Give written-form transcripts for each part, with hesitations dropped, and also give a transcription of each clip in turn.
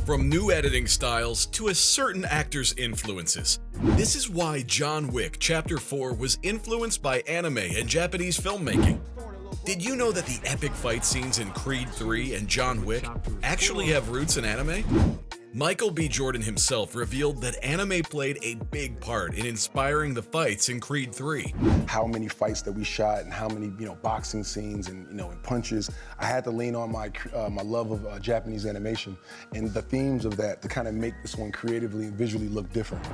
From new editing styles to a certain actor's influences. This is why John Wick Chapter 4 was influenced by anime and Japanese filmmaking. Did you know that the epic fight scenes in Creed 3 and John Wick actually have roots in anime? Michael B. Jordan himself revealed that anime played a big part in inspiring the fights in Creed 3. How many fights that we shot and how many, boxing scenes and, and punches. I had to lean on my love of Japanese animation and the themes of that to kind of make this one creatively and visually look different.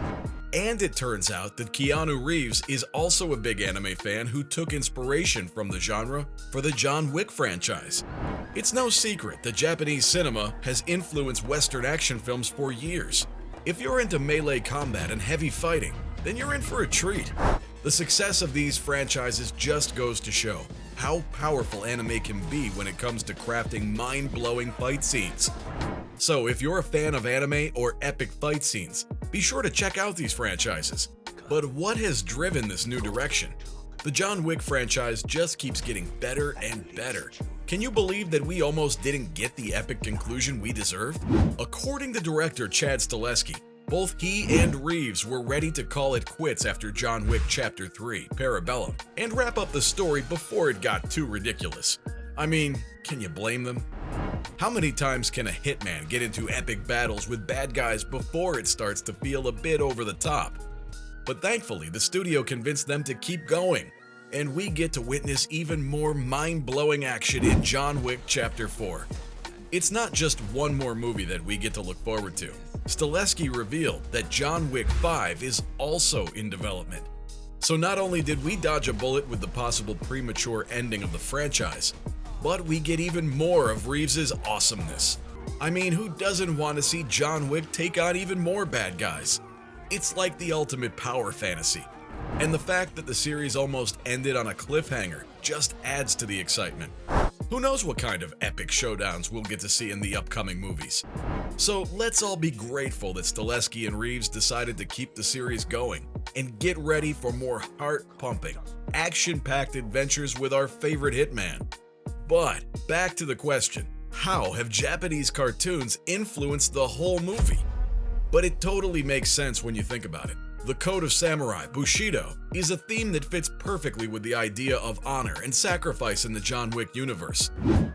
And it turns out that Keanu Reeves is also a big anime fan who took inspiration from the genre for the John Wick franchise. It's no secret that Japanese cinema has influenced Western action films for years. If you're into melee combat and heavy fighting, then you're in for a treat. The success of these franchises just goes to show how powerful anime can be when it comes to crafting mind-blowing fight scenes. So if you're a fan of anime or epic fight scenes, be sure to check out these franchises. But what has driven this new direction? The John Wick franchise just keeps getting better and better. Can you believe that we almost didn't get the epic conclusion we deserved? According to director Chad Stahelski, both he and Reeves were ready to call it quits after John Wick Chapter 3, Parabellum, and wrap up the story before it got too ridiculous. I mean, can you blame them? How many times can a hitman get into epic battles with bad guys before it starts to feel a bit over the top? But thankfully, the studio convinced them to keep going, and we get to witness even more mind-blowing action in John Wick Chapter 4. It's not just one more movie that we get to look forward to. Stahelski revealed that John Wick 5 is also in development. So not only did we dodge a bullet with the possible premature ending of the franchise, but we get even more of Reeves' awesomeness. I mean, who doesn't want to see John Wick take on even more bad guys? It's like the ultimate power fantasy. And the fact that the series almost ended on a cliffhanger just adds to the excitement. Who knows what kind of epic showdowns we'll get to see in the upcoming movies. So let's all be grateful that Stahelski and Reeves decided to keep the series going and get ready for more heart-pumping, action-packed adventures with our favorite hitman. But back to the question, how have Japanese cartoons influenced the whole movie? But it totally makes sense when you think about it. The Code of Samurai, Bushido, is a theme that fits perfectly with the idea of honor and sacrifice in the John Wick universe.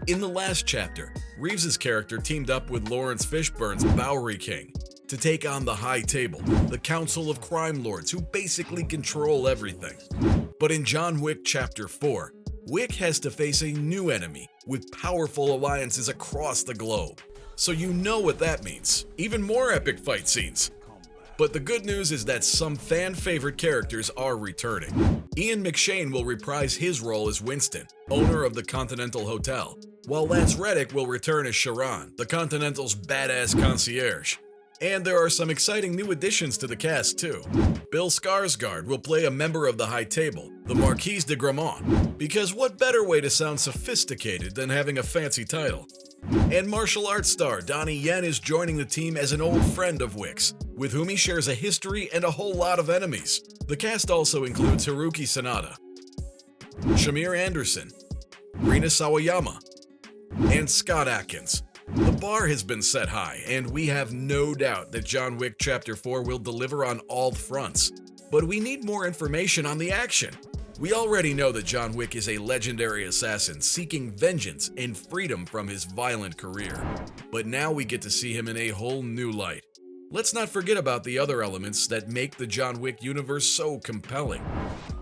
In the last chapter, Reeves' character teamed up with Lawrence Fishburne's Bowery King to take on the High Table, the council of crime lords who basically control everything. But in John Wick Chapter 4, Wick has to face a new enemy with powerful alliances across the globe. So you know what that means. Even more epic fight scenes. But the good news is that some fan-favorite characters are returning. Ian McShane will reprise his role as Winston, owner of the Continental Hotel, while Lance Reddick will return as Sharon, the Continental's badass concierge. And there are some exciting new additions to the cast too. Bill Skarsgård will play a member of the High Table, the Marquise de Gramont, because what better way to sound sophisticated than having a fancy title? And martial arts star Donnie Yen is joining the team as an old friend of Wick's, with whom he shares a history and a whole lot of enemies. The cast also includes Haruki Sanada, Shamir Anderson, Rina Sawayama, and Scott Adkins. The bar has been set high, and we have no doubt that John Wick Chapter 4 will deliver on all fronts. But we need more information on the action. We already know that John Wick is a legendary assassin seeking vengeance and freedom from his violent career. But now we get to see him in a whole new light. Let's not forget about the other elements that make the John Wick universe so compelling.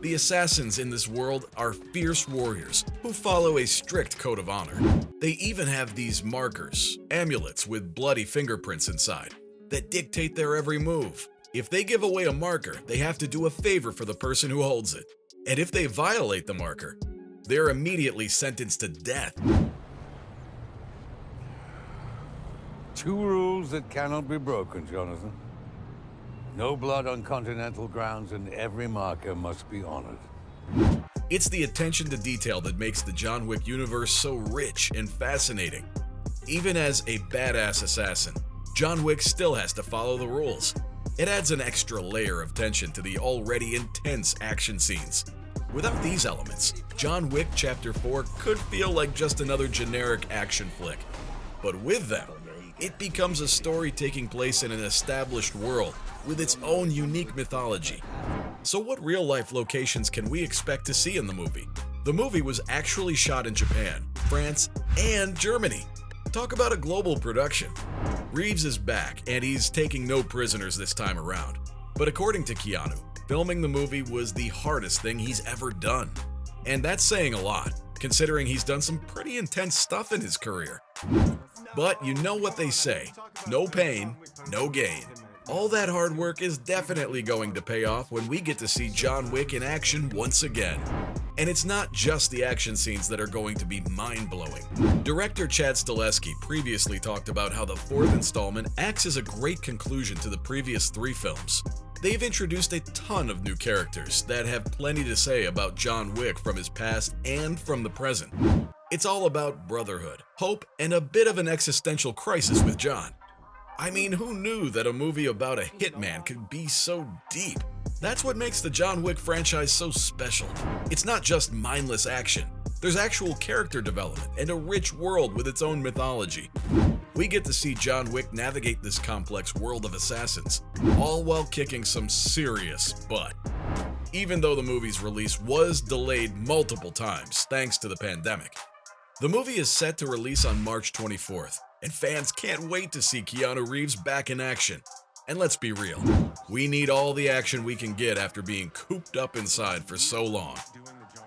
The assassins in this world are fierce warriors who follow a strict code of honor. They even have these markers, amulets with bloody fingerprints inside, that dictate their every move. If they give away a marker, they have to do a favor for the person who holds it. And if they violate the marker, they're immediately sentenced to death. Two rules that cannot be broken, Jonathan. No blood on Continental grounds, and every marker must be honored. It's the attention to detail that makes the John Wick universe so rich and fascinating. Even as a badass assassin, John Wick still has to follow the rules. It adds an extra layer of tension to the already intense action scenes. Without these elements, John Wick Chapter 4 could feel like just another generic action flick. But with them, It becomes a story taking place in an established world with its own unique mythology. So what real-life locations can we expect to see in the movie? The movie was actually shot in Japan, France, and Germany. Talk about a global production. Reeves is back, and he's taking no prisoners this time around. But according to Keanu, filming the movie was the hardest thing he's ever done. And that's saying a lot, considering he's done some pretty intense stuff in his career. But you know what they say, no pain, no gain. All that hard work is definitely going to pay off when we get to see John Wick in action once again. And it's not just the action scenes that are going to be mind-blowing. Director Chad Stahelski previously talked about how the fourth installment acts as a great conclusion to the previous 3 films. They've introduced a ton of new characters that have plenty to say about John Wick from his past and from the present. It's all about brotherhood, hope, and a bit of an existential crisis with John. I mean, who knew that a movie about a hitman could be so deep? That's what makes the John Wick franchise so special. It's not just mindless action. There's actual character development and a rich world with its own mythology. We get to see John Wick navigate this complex world of assassins, all while kicking some serious butt. Even though the movie's release was delayed multiple times thanks to the pandemic. The movie is set to release on March 24th, and fans can't wait to see Keanu Reeves back in action. And let's be real, we need all the action we can get after being cooped up inside for so long.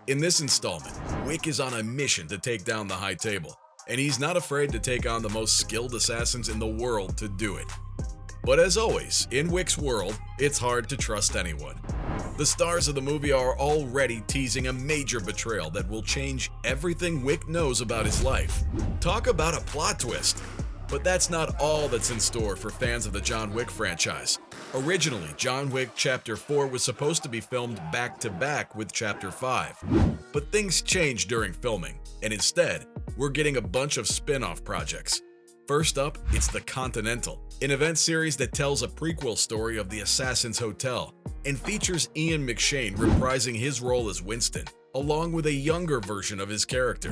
In this installment, Wick is on a mission to take down the High Table, and he's not afraid to take on the most skilled assassins in the world to do it. But as always, in Wick's world, it's hard to trust anyone. The stars of the movie are already teasing a major betrayal that will change everything Wick knows about his life. Talk about a plot twist! But that's not all that's in store for fans of the John Wick franchise. Originally, John Wick Chapter 4 was supposed to be filmed back-to-back with Chapter 5. But things changed during filming, and instead, we're getting a bunch of spin-off projects. First up, it's The Continental, an event series that tells a prequel story of the Assassin's Hotel and features Ian McShane reprising his role as Winston, along with a younger version of his character.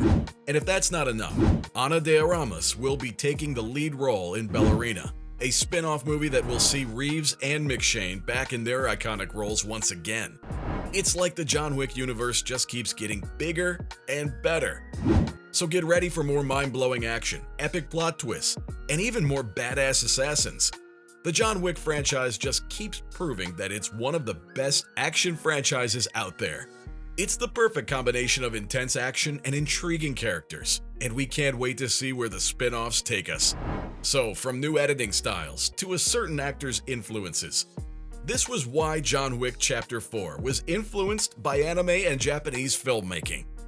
And if that's not enough, Ana de Armas will be taking the lead role in Ballerina, a spin-off movie that will see Reeves and McShane back in their iconic roles once again. It's like the John Wick universe just keeps getting bigger and better. So get ready for more mind-blowing action, epic plot twists, and even more badass assassins. The John Wick franchise just keeps proving that it's one of the best action franchises out there. It's the perfect combination of intense action and intriguing characters, and we can't wait to see where the spin-offs take us. So, from new editing styles to a certain actor's influences, this was why John Wick Chapter 4 was influenced by anime and Japanese filmmaking.